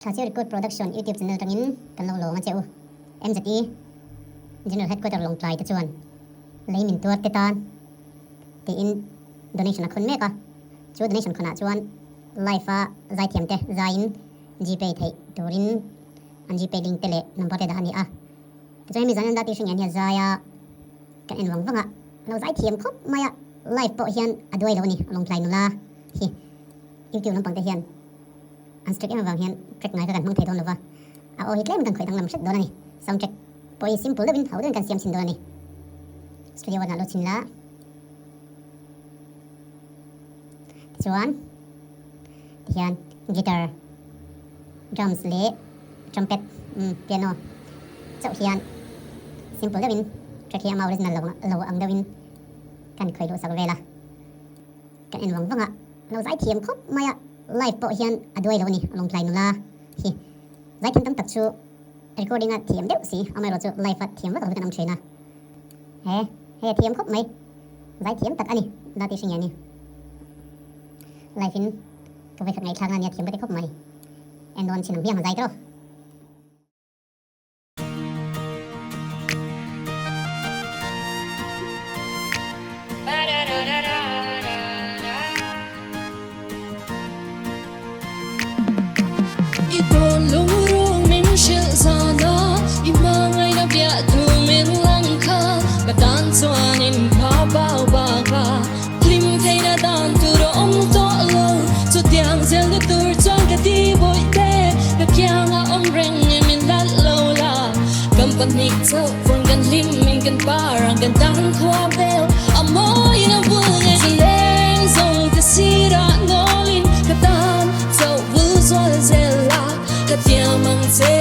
Thasi Record Production YouTube channel tangin kan lo nga cheu MZE General Headquarter long tlai te chuan leimin tuar te tan ti in donation a khon me ka chu donation khona chuan life a zai thiam te zain GPay thei turin an GPay link tele number te da ani a te chai mi zan da ti hring an ya zaya kan en wang wanga lo zai thiam khop maya life po hian adoi lo ni long tlai nula hi YouTube lampang te hian an strict em vang hian trek ngai ka kan hmang thei don lova a o hi claim kan khoi dang lam shet don ani sound check poi simple levin how don kan siam sin don ani studio wana lo chin la chuan hian guitar drums le trumpet piano chau hian simple levin trek hian ma original lo ang dawin kan khoi lo sak vela kan en wang wanga lo zai thiam khop maya live po hian adoi lo ni long tlai nula hi zai kan tam tak chu recording a thiam deuh si amai ro chu live a thiam wa kan am thena he thiam khop mai zai thiam tak ani da ti hring ani live in ka vai khat ngai thlang ani thiam ba te khop mai en don chinam hiam zai tro Panik so from gan lim min gan parang gan dan khoa bel amoy na bunga zeng zong te sira nolin katam so vuzol zela katiamang se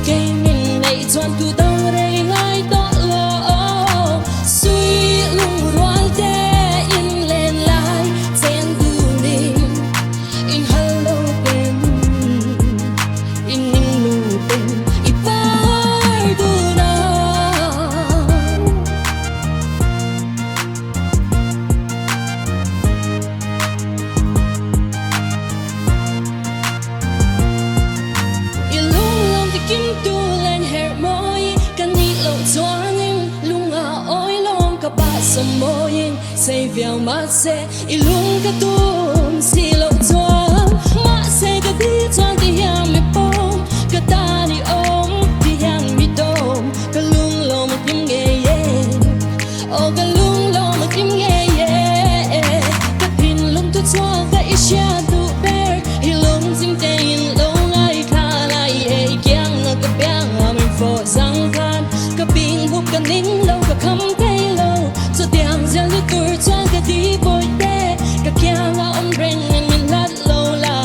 kemin nei chuan tu dang rei lai to lo sui lung rual te in len lai zen du ling in hello pen in lu pen kim tu lên her moi kan ni lo chuanin lunga oi long ka ba som moin sei viau ma se ilung ka tum si lo chuan ma se ka di chuan ti hiam me pom ka ta ni om ti hiam mi dom ka lung lo ma kim ge ye o ka lung lo ma kim ge ye ka pin lung tu chuan ka isha tu ber ilung sim te in lo for sang khan ka ping huk ka ning lo ka kham thei lo so tiang zel lu tur chuan ka di boy te ka kya nga om reng en min lat lo la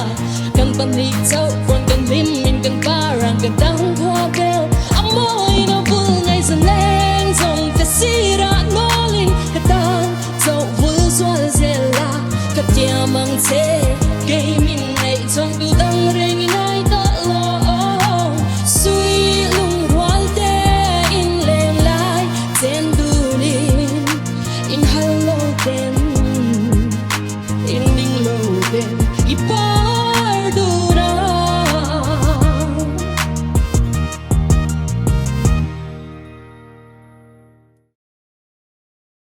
kan pan ni chau kon kan lim min kan parang kan dang khoa bel amoy no bul ngai sa leng zong te sira nolin ka tan so vul swal zela ka tiamang se ke min nei chong tu dang re